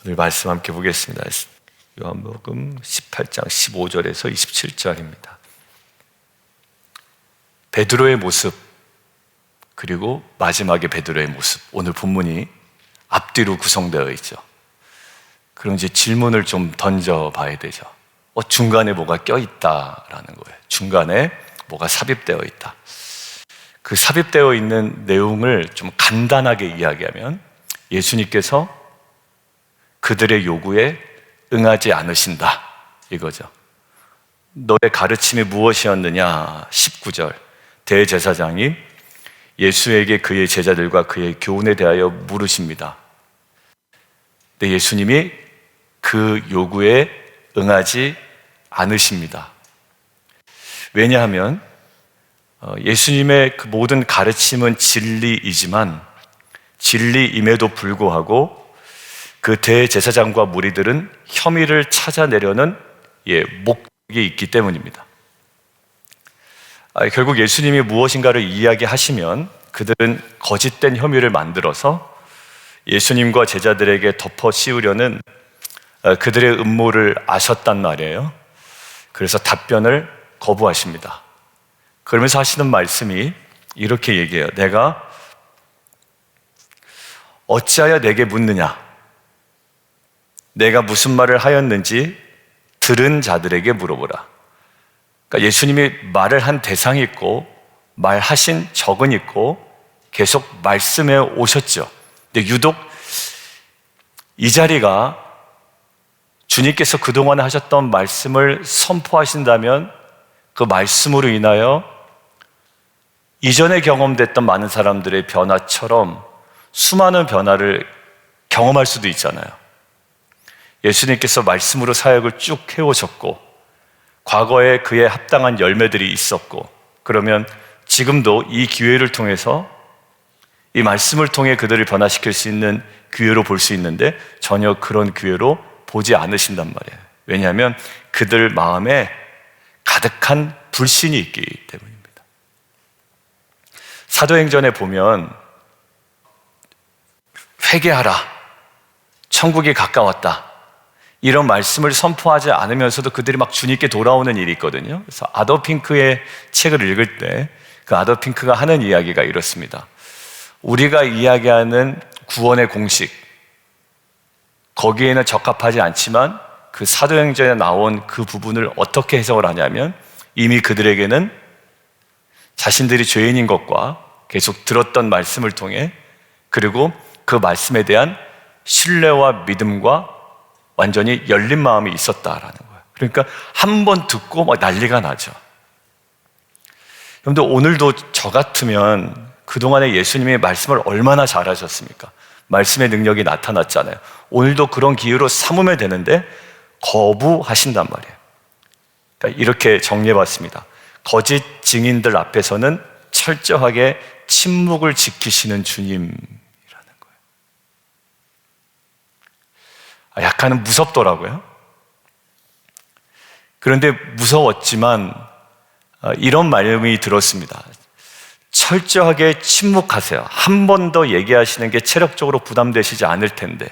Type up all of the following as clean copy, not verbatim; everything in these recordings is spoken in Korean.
오늘 말씀 함께 보겠습니다. 요한복음 18장 15절에서 27절입니다. 베드로의 모습, 그리고 마지막에 베드로의 모습, 오늘 본문이 앞뒤로 구성되어 있죠. 그럼 이제 질문을 좀 던져봐야 되죠. 중간에 뭐가 껴있다라는 거예요. 중간에 뭐가 삽입되어 있다. 그 삽입되어 있는 내용을 좀 간단하게 이야기하면 예수님께서 그들의 요구에 응하지 않으신다, 이거죠. 너의 가르침이 무엇이었느냐? 19절, 대제사장이 예수에게 그의 제자들과 그의 교훈에 대하여 물으십니다. 근데 예수님이 그 요구에 응하지 않으십니다. 왜냐하면 예수님의 그 모든 가르침은 진리이지만 진리임에도 불구하고 그 대제사장과 무리들은 혐의를 찾아내려는 목적이 있기 때문입니다. 결국 예수님이 무엇인가를 이야기하시면 그들은 거짓된 혐의를 만들어서 예수님과 제자들에게 덮어 씌우려는 그들의 음모를 아셨단 말이에요. 그래서 답변을 거부하십니다. 그러면서 하시는 말씀이 이렇게 얘기해요. 내가 어찌하여 내게 묻느냐? 내가 무슨 말을 하였는지 들은 자들에게 물어보라. 그러니까 예수님이 말을 한 대상이 있고 말하신 적은 있고 계속 말씀해 오셨죠. 근데 유독 이 자리가 주님께서 그동안 하셨던 말씀을 선포하신다면 그 말씀으로 인하여 이전에 경험됐던 많은 사람들의 변화처럼 수많은 변화를 경험할 수도 있잖아요. 예수님께서 말씀으로 사역을 쭉 해오셨고 과거에 그에 합당한 열매들이 있었고, 그러면 지금도 이 기회를 통해서 이 말씀을 통해 그들을 변화시킬 수 있는 기회로 볼 수 있는데 전혀 그런 기회로 보지 않으신단 말이에요. 왜냐하면 그들 마음에 가득한 불신이 있기 때문입니다. 사도행전에 보면 회개하라, 천국이 가까웠다, 이런 말씀을 선포하지 않으면서도 그들이 막 주님께 돌아오는 일이 있거든요. 그래서 아더 핑크의 책을 읽을 때 그 아더 핑크가 하는 이야기가 이렇습니다. 우리가 이야기하는 구원의 공식, 거기에는 적합하지 않지만 그 사도행전에 나온 그 부분을 어떻게 해석을 하냐면 이미 그들에게는 자신들이 죄인인 것과 계속 들었던 말씀을 통해, 그리고 그 말씀에 대한 신뢰와 믿음과 완전히 열린 마음이 있었다라는 거예요. 그러니까 한 번 듣고 막 난리가 나죠. 여러분들, 오늘도 저 같으면 그동안에 예수님의 말씀을 얼마나 잘하셨습니까? 말씀의 능력이 나타났잖아요. 오늘도 그런 기회로 삼으면 되는데 거부하신단 말이에요. 그러니까 이렇게 정리해봤습니다. 거짓 증인들 앞에서는 철저하게 침묵을 지키시는 주님이라는 거예요. 약간은 무섭더라고요. 그런데 무서웠지만 이런 말씀이 들었습니다. 철저하게 침묵하세요. 한 번 더 얘기하시는 게 체력적으로 부담되시지 않을 텐데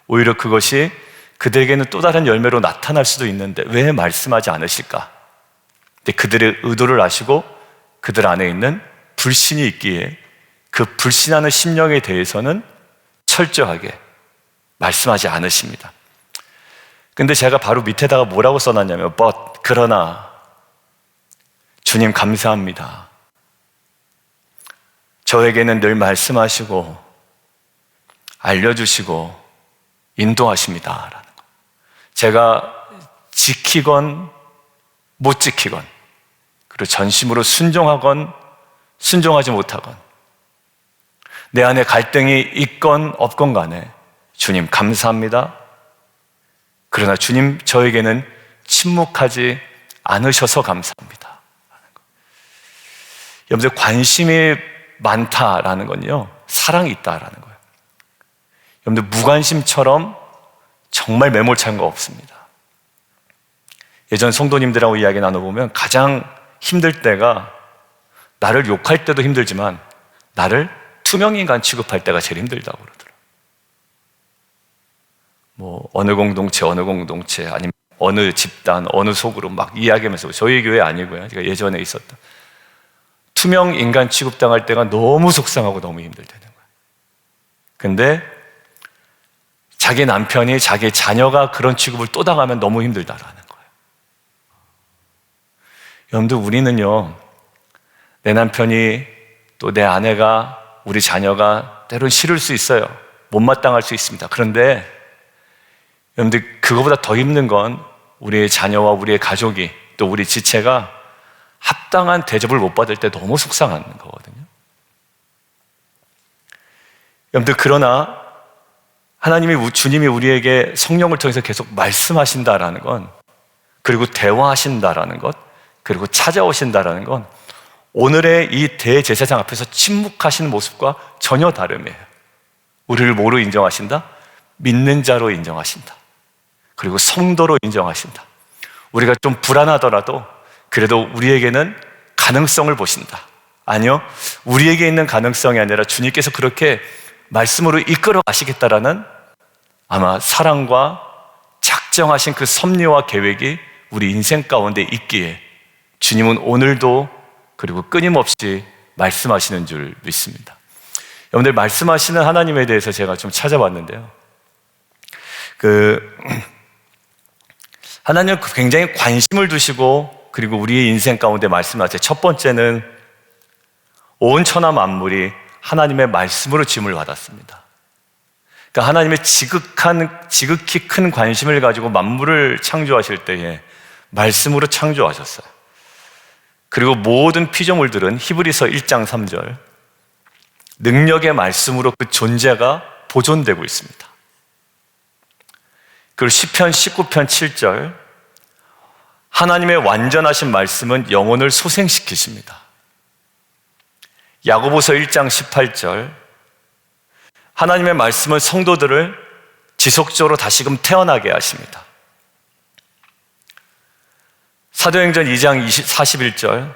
오히려 그것이 그들에게는 또 다른 열매로 나타날 수도 있는데 왜 말씀하지 않으실까? 근데 그들의 의도를 아시고 그들 안에 있는 불신이 있기에 그 불신하는 심령에 대해서는 철저하게 말씀하지 않으십니다. 근데 제가 바로 밑에다가 뭐라고 써놨냐면 그러나 주님 감사합니다. 저에게는 늘 말씀하시고 알려주시고 인도하십니다 라는 거. 제가 지키건 못 지키건, 그리고 전심으로 순종하건 순종하지 못하건, 내 안에 갈등이 있건 없건 간에 주님 감사합니다. 그러나 주님 저에게는 침묵하지 않으셔서 감사합니다. 여러분들, 관심이 많다라는 건요, 사랑이 있다라는 거예요. 여러분들, 무관심처럼 정말 매몰찬 거 없습니다. 예전 성도님들하고 이야기 나눠보면 가장 힘들 때가 나를 욕할 때도 힘들지만 나를 투명인간 취급할 때가 제일 힘들다고 그러더라고요. 뭐 어느 공동체 아니면 어느 집단, 어느 속으로 막 이야기하면서 저희 교회 아니고요. 제가 예전에 있었던 투명 인간 취급당할 때가 너무 속상하고 너무 힘들다는 거예요. 근데 자기 남편이 자기 자녀가 그런 취급을 또 당하면 너무 힘들다라는 거예요. 여러분들 우리는요, 내 남편이 또 내 아내가 우리 자녀가 때론 싫을 수 있어요. 못마땅할 수 있습니다. 그런데 여러분들 그거보다 더 힘든 건 우리의 자녀와 우리의 가족이 또 우리 지체가 합당한 대접을 못 받을 때 너무 속상한 거거든요. 여러분들 그러나 주님이 우리에게 성령을 통해서 계속 말씀하신다라는 건, 그리고 대화하신다라는 것, 그리고 찾아오신다라는 건 오늘의 이 대제사장 앞에서 침묵하시는 모습과 전혀 다름이에요. 우리를 뭐로 인정하신다? 믿는 자로 인정하신다. 그리고 성도로 인정하신다. 우리가 좀 불안하더라도 그래도 우리에게는 가능성을 보신다. 아니요, 우리에게 있는 가능성이 아니라 주님께서 그렇게 말씀으로 이끌어 가시겠다라는 아마 사랑과 작정하신 그 섭리와 계획이 우리 인생 가운데 있기에 주님은 오늘도 그리고 끊임없이 말씀하시는 줄 믿습니다. 여러분들 말씀하시는 하나님에 대해서 제가 좀 찾아봤는데요. 하나님은 굉장히 관심을 두시고 그리고 우리의 인생 가운데 말씀하세요. 첫 번째는 온 천하 만물이 하나님의 말씀으로 지음을 받았습니다. 그러니까 하나님의 지극히 큰 관심을 가지고 만물을 창조하실 때에 말씀으로 창조하셨어요. 그리고 모든 피조물들은 히브리서 1장 3절 능력의 말씀으로 그 존재가 보존되고 있습니다. 그리고 시편 19편 7절 하나님의 완전하신 말씀은 영혼을 소생시키십니다. 야고보서 1장 18절 하나님의 말씀은 성도들을 지속적으로 다시금 태어나게 하십니다. 사도행전 2장 41절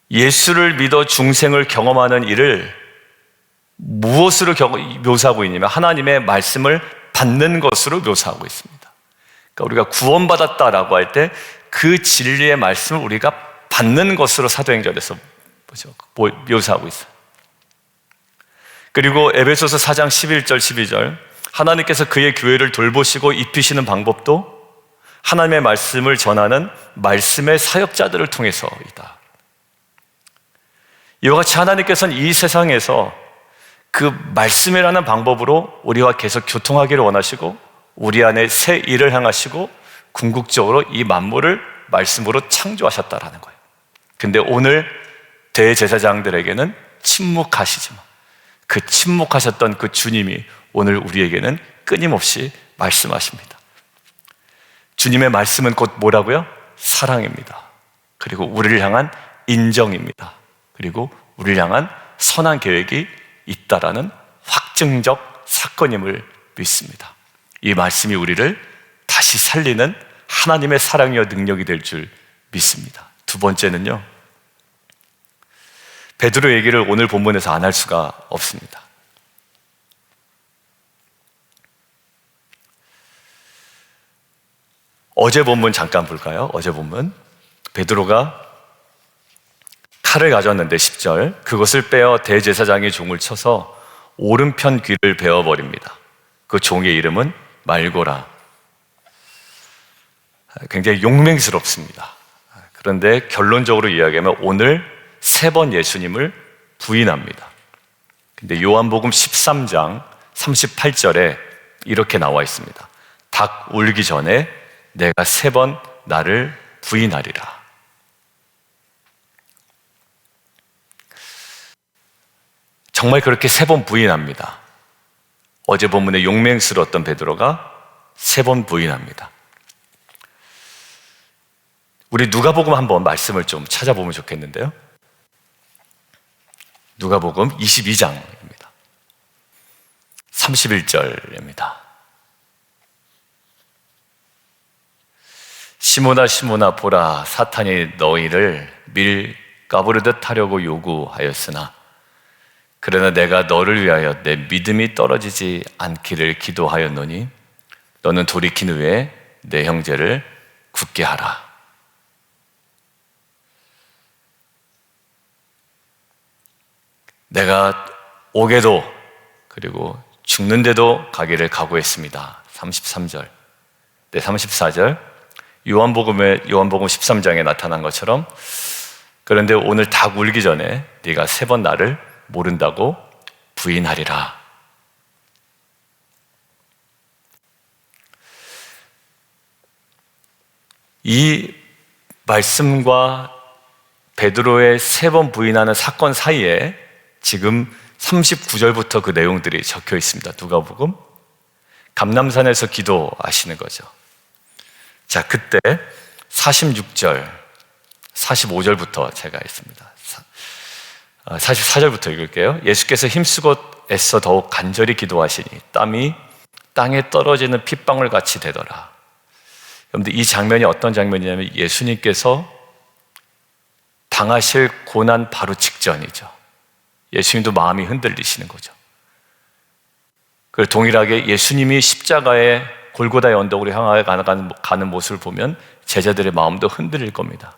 예수를 믿어 중생을 경험하는 일을 무엇으로 묘사하고 있냐면 하나님의 말씀을 받는 것으로 묘사하고 있습니다. 그러니까 우리가 구원받았다라고 할 때 그 진리의 말씀을 우리가 받는 것으로 사도행전에서 묘사하고 있어요. 그리고 에베소서 4장 11절 12절 하나님께서 그의 교회를 돌보시고 입히시는 방법도 하나님의 말씀을 전하는 말씀의 사역자들을 통해서이다. 이와 같이 하나님께서는 이 세상에서 그 말씀이라는 방법으로 우리와 계속 교통하기를 원하시고 우리 안에 새 일을 행하시고 궁극적으로 이 만물을 말씀으로 창조하셨다라는 거예요. 근데 오늘 대제사장들에게는 침묵하시지만 그 침묵하셨던 그 주님이 오늘 우리에게는 끊임없이 말씀하십니다. 주님의 말씀은 곧 뭐라고요? 사랑입니다. 그리고 우리를 향한 인정입니다. 그리고 우리를 향한 선한 계획이 있다라는 확증적 사건임을 믿습니다. 이 말씀이 우리를 다시 살리는 하나님의 사랑이여 능력이 될 줄 믿습니다. 두 번째는요, 베드로 얘기를 오늘 본문에서 안 할 수가 없습니다. 어제 본문 잠깐 볼까요? 어제 본문 베드로가 칼을 가졌는데 10절 그것을 빼어 대제사장의 종을 쳐서 오른편 귀를 베어버립니다. 그 종의 이름은 말고라. 굉장히 용맹스럽습니다. 그런데 결론적으로 이야기하면 오늘 3번 예수님을 부인합니다. 근데 요한복음 13장 38절에 이렇게 나와 있습니다. 닭 울기 전에 내가 3번 나를 부인하리라. 정말 그렇게 3번 부인합니다. 어제 본문에 용맹스러웠던 베드로가 3번 부인합니다. 우리 누가복음 한번 말씀을 좀 찾아보면 좋겠는데요. 누가복음 22장입니다. 31절입니다. 시몬아 시몬아 보라 사탄이 너희를 밀 까부르듯 하려고 요구하였으나 그러나 내가 너를 위하여 내 믿음이 떨어지지 않기를 기도하였노니 너는 돌이킨 후에 내 형제를 굳게 하라. 내가 옥에도 그리고 죽는데도 가기를 각오했습니다. 33절. 네, 34절. 요한복음 13장에 나타난 것처럼 그런데 오늘 닭 울기 전에 네가 3번 나를 모른다고 부인하리라. 이 말씀과 베드로의 3번 부인하는 사건 사이에 지금 39절부터 그 내용들이 적혀 있습니다. 누가복음 감람산에서 기도하시는 거죠. 자, 그때 46절, 45절부터 제가 했습니다. 44절부터 읽을게요. 예수께서 힘쓰고 애써 더욱 간절히 기도하시니 땀이 땅에 떨어지는 핏방울 같이 되더라. 여러분들, 이 장면이 어떤 장면이냐면 예수님께서 당하실 고난 바로 직전이죠. 예수님도 마음이 흔들리시는 거죠. 그리고 동일하게 예수님이 십자가의 골고다의 언덕으로 향하여 가는 모습을 보면 제자들의 마음도 흔들릴 겁니다.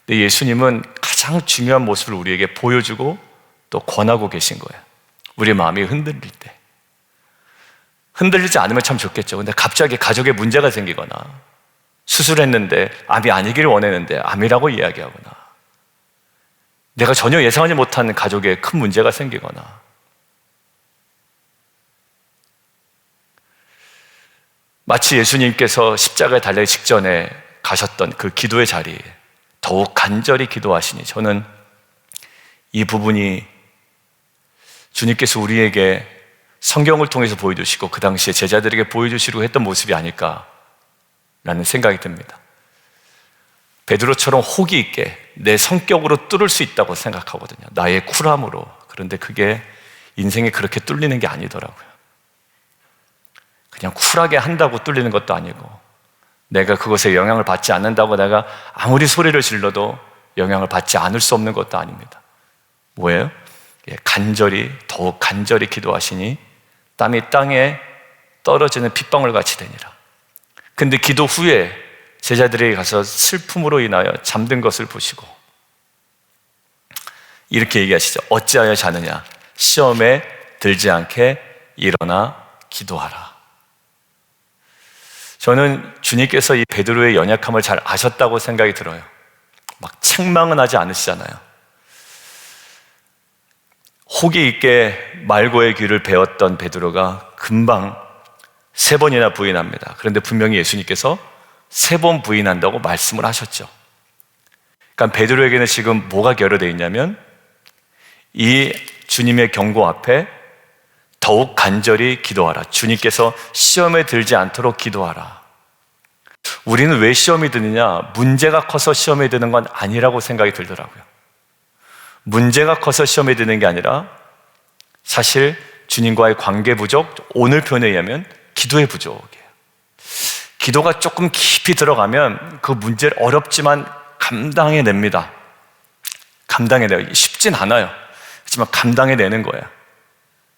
근데 예수님은 가장 중요한 모습을 우리에게 보여주고 또 권하고 계신 거예요. 우리의 마음이 흔들릴 때. 흔들리지 않으면 참 좋겠죠. 근데 갑자기 가족에 문제가 생기거나 수술했는데 암이 아니기를 원했는데 암이라고 이야기하거나 내가 전혀 예상하지 못한 가족에 큰 문제가 생기거나 마치 예수님께서 십자가에 달리기 직전에 가셨던 그 기도의 자리에 더욱 간절히 기도하시니 저는 이 부분이 주님께서 우리에게 성경을 통해서 보여주시고 그 당시에 제자들에게 보여주시려고 했던 모습이 아닐까라는 생각이 듭니다. 베드로처럼 호기 있게 내 성격으로 뚫을 수 있다고 생각하거든요. 나의 쿨함으로. 그런데 그게 인생에 그렇게 뚫리는 게 아니더라고요. 그냥 쿨하게 한다고 뚫리는 것도 아니고 내가 그것에 영향을 받지 않는다고 내가 아무리 소리를 질러도 영향을 받지 않을 수 없는 것도 아닙니다. 뭐예요? 간절히, 더욱 간절히 기도하시니 땀이 땅에 떨어지는 핏방울 같이 되니라. 근데 기도 후에 제자들에게 가서 슬픔으로 인하여 잠든 것을 보시고 이렇게 얘기하시죠. 어찌하여 자느냐? 시험에 들지 않게 일어나 기도하라. 저는 주님께서 이 베드로의 연약함을 잘 아셨다고 생각이 들어요. 막 책망은 하지 않으시잖아요. 호기 있게 말고의 귀를 배웠던 베드로가 금방 3번이나 부인합니다. 그런데 분명히 예수님께서 3번 부인한다고 말씀을 하셨죠. 그러니까 베드로에게는 지금 뭐가 결여되어 있냐면 이 주님의 경고 앞에 더욱 간절히 기도하라. 주님께서 시험에 들지 않도록 기도하라. 우리는 왜 시험이 드느냐? 문제가 커서 시험에 드는 건 아니라고 생각이 들더라고요. 문제가 커서 시험에 드는 게 아니라 사실 주님과의 관계 부족, 오늘 표현에 의하면 기도의 부족이에요. 기도가 조금 깊이 들어가면 그 문제를 어렵지만 감당해냅니다. 감당해내요. 쉽진 않아요. 하지만 감당해내는 거예요.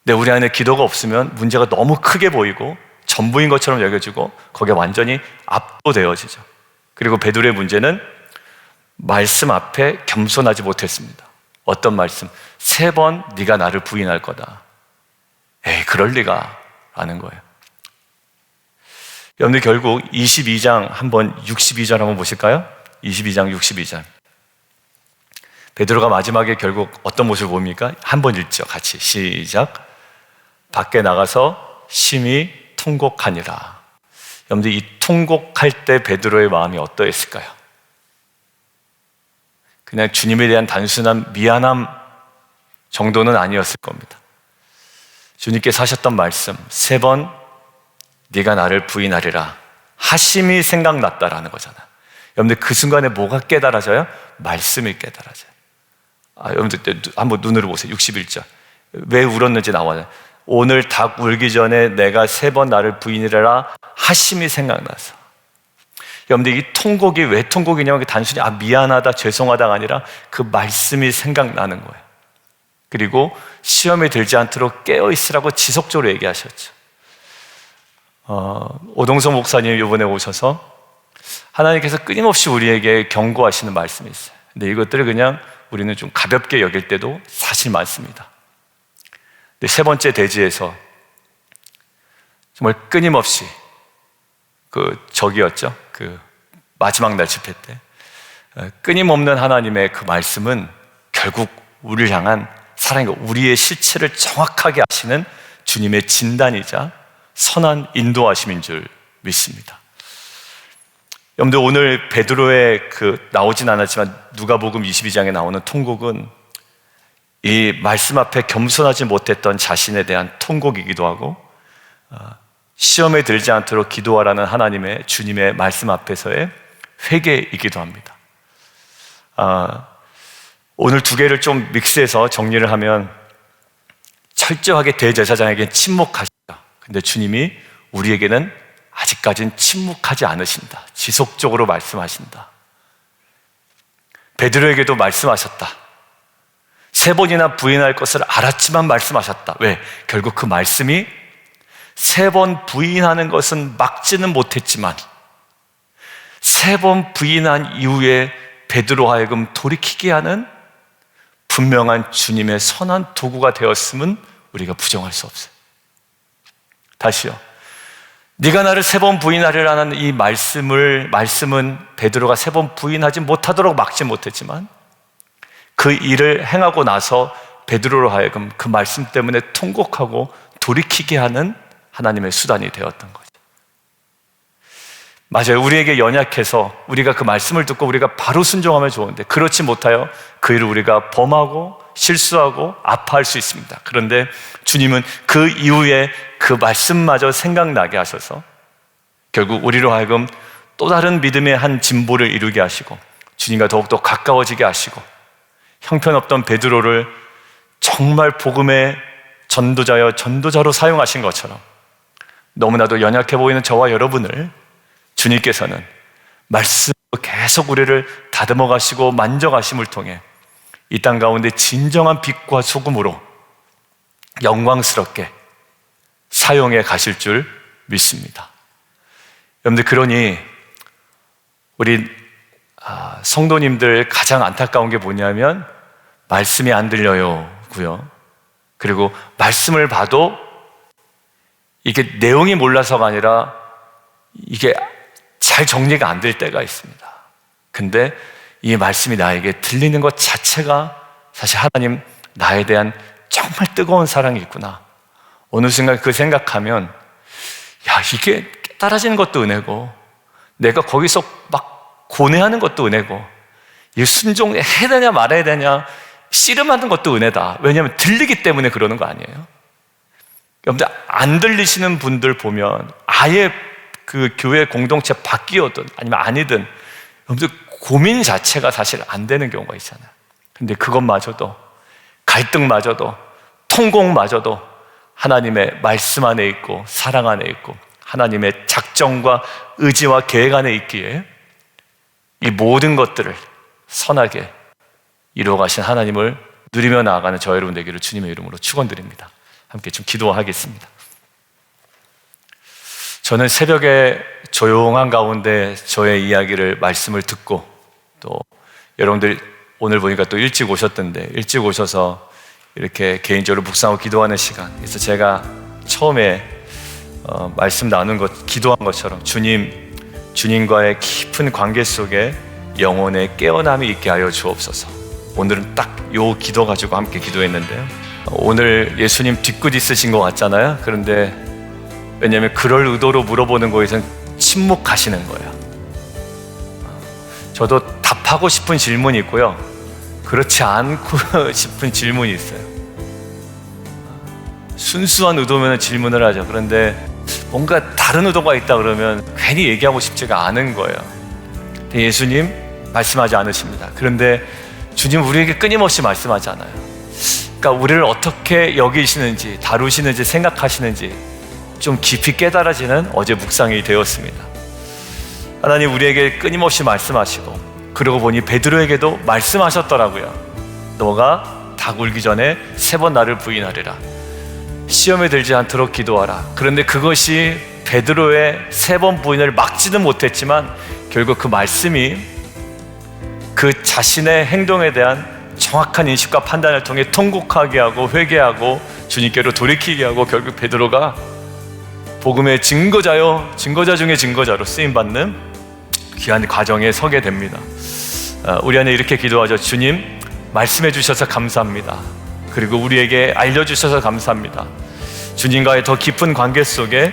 근데 우리 안에 기도가 없으면 문제가 너무 크게 보이고 전부인 것처럼 여겨지고 거기에 완전히 압도되어지죠. 그리고 베드로의 문제는 말씀 앞에 겸손하지 못했습니다. 어떤 말씀? 3번 네가 나를 부인할 거다. 에이, 그럴 리가 라는 거예요. 여러분들 결국 22장 한번 62절 한번 보실까요? 22장 62절. 베드로가 마지막에 결국 어떤 모습을 봅니까? 한번 읽죠. 같이 시작. 밖에 나가서 심히 통곡하니라. 여러분들 이 통곡할 때 베드로의 마음이 어떠했을까요? 그냥 주님에 대한 단순한 미안함 정도는 아니었을 겁니다. 주님께서 하셨던 말씀 3번 네가 나를 부인하리라 하심이 생각났다라는 거잖아요. 여러분들 그 순간에 뭐가 깨달아져요? 말씀이 깨달아져요. 여러분들 한번 눈으로 보세요. 61절. 왜 울었는지 나와요. 오늘 닭 울기 전에 내가 3번 나를 부인이라 하심이 생각나서. 여러분들 이 통곡이 왜 통곡이냐면 단순히 미안하다 죄송하다가 아니라 그 말씀이 생각나는 거예요. 그리고 시험에 들지 않도록 깨어있으라고 지속적으로 얘기하셨죠. 오동석 목사님 이번에 오셔서 하나님께서 끊임없이 우리에게 경고하시는 말씀이 있어요. 근데 이것들을 그냥 우리는 좀 가볍게 여길 때도 사실 많습니다. 근데 세 번째 대지에서 정말 끊임없이 저기였죠. 마지막 날 집회 때 끊임없는 하나님의 그 말씀은 결국 우리를 향한 사랑과 우리의 실체를 정확하게 아시는 주님의 진단이자 선한 인도하심인 줄 믿습니다. 여러분들, 오늘 베드로의 나오진 않았지만 누가복음 22장에 나오는 통곡은 이 말씀 앞에 겸손하지 못했던 자신에 대한 통곡이기도 하고, 시험에 들지 않도록 기도하라는 주님의 말씀 앞에서의 회개이기도 합니다. 오늘 두 개를 좀 믹스해서 정리를 하면, 철저하게 대제사장에게 침묵하시다. 근데 주님이 우리에게는 아직까지는 침묵하지 않으신다. 지속적으로 말씀하신다. 베드로에게도 말씀하셨다. 3번이나 부인할 것을 알았지만 말씀하셨다. 왜? 결국 그 말씀이 3번 부인하는 것은 막지는 못했지만 3번 부인한 이후에 베드로 하여금 돌이키게 하는 분명한 주님의 선한 도구가 되었음은 우리가 부정할 수 없어요. 다시요. 네가 나를 3번 부인하리라는 이 말씀은 베드로가 3번 부인하지 못하도록 막지 못했지만 그 일을 행하고 나서 베드로로 하여금 그 말씀 때문에 통곡하고 돌이키게 하는 하나님의 수단이 되었던 거죠. 맞아요. 우리에게 연약해서 우리가 그 말씀을 듣고 우리가 바로 순종하면 좋은데, 그렇지 못하여 그 일을 우리가 범하고 실수하고 아파할 수 있습니다. 그런데 주님은 그 이후에 그 말씀마저 생각나게 하셔서 결국 우리로 하여금 또 다른 믿음의 한 진보를 이루게 하시고 주님과 더욱더 가까워지게 하시고, 형편없던 베드로를 정말 복음의 전도자로 사용하신 것처럼 너무나도 연약해 보이는 저와 여러분을 주님께서는 말씀으로 계속 우리를 다듬어 가시고 만져 가심을 통해 이 땅 가운데 진정한 빛과 소금으로 영광스럽게 사용해 가실 줄 믿습니다. 여러분들, 그러니 우리 성도님들 가장 안타까운 게 뭐냐면 말씀이 안 들려요고요. 그리고 말씀을 봐도 이게 내용이 몰라서가 아니라 이게 잘 정리가 안 될 때가 있습니다. 근데 이 말씀이 나에게 들리는 것 자체가 사실 하나님 나에 대한 정말 뜨거운 사랑이 있구나. 어느 순간 그 생각하면, 야, 이게 깨달아지는 것도 은혜고 내가 거기서 막 고뇌하는 것도 은혜고, 이 순종해야 되냐 말아야 되냐 씨름하는 것도 은혜다. 왜냐하면 들리기 때문에 그러는 거 아니에요? 여러분들, 안 들리시는 분들 보면 아예 그 교회 공동체 바뀌어든 아니면 아니든 여러분들 고민 자체가 사실 안 되는 경우가 있잖아요. 근데 그것마저도, 갈등마저도, 통곡마저도 하나님의 말씀 안에 있고 사랑 안에 있고 하나님의 작정과 의지와 계획 안에 있기에 이 모든 것들을 선하게 이루어가신 하나님을 누리며 나아가는 저 여러분 되기를 주님의 이름으로 축원드립니다. 함께 좀 기도하겠습니다. 저는 새벽에 조용한 가운데 저의 이야기를, 말씀을 듣고, 또 여러분들 오늘 보니까 또 일찍 오셨던데 일찍 오셔서 이렇게 개인적으로 묵상하고 기도하는 시간, 그래서 제가 처음에 말씀 나눈 것, 기도한 것처럼 주님과의 깊은 관계 속에 영혼의 깨어남이 있게 하여 주옵소서. 오늘은 딱 요 기도 가지고 함께 기도했는데요, 오늘 예수님 뒤끝 있으신 것 같잖아요. 그런데 왜냐하면 그럴 의도로 물어보는 거에선 침묵하시는 거예요. 저도 답하고 싶은 질문이 있고요, 그렇지 않고 싶은 질문이 있어요. 순수한 의도면 질문을 하죠. 그런데 뭔가 다른 의도가 있다 그러면 괜히 얘기하고 싶지가 않은 거예요. 근데 예수님 말씀하지 않으십니다. 그런데 주님 우리에게 끊임없이 말씀하잖아요. 그러니까 우리를 어떻게 여기시는지, 다루시는지, 생각하시는지 좀 깊이 깨달아지는 어제 묵상이 되었습니다. 하나님 우리에게 끊임없이 말씀하시고, 그러고 보니 베드로에게도 말씀하셨더라고요. 너가 닭 울기 전에 3번 나를 부인하리라. 시험에 들지 않도록 기도하라. 그런데 그것이 베드로의 3번 부인을 막지는 못했지만 결국 그 말씀이 그 자신의 행동에 대한 정확한 인식과 판단을 통해 통곡하게 하고 회개하고 주님께로 돌이키게 하고 결국 베드로가 복음의 증거자 중에 증거자로 쓰임받는 귀한 과정에 서게 됩니다. 우리 안에 이렇게 기도하죠. 주님, 말씀해 주셔서 감사합니다. 그리고 우리에게 알려주셔서 감사합니다. 주님과의 더 깊은 관계 속에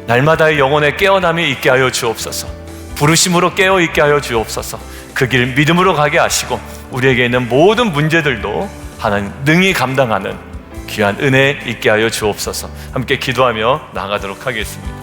날마다의 영혼의 깨어남이 있게 하여 주옵소서. 부르심으로 깨어 있게 하여 주옵소서. 그 길 믿음으로 가게 하시고 우리에게 있는 모든 문제들도 하나님 능히 감당하는 귀한 은혜 있게 하여 주옵소서. 함께 기도하며 나아가도록 하겠습니다.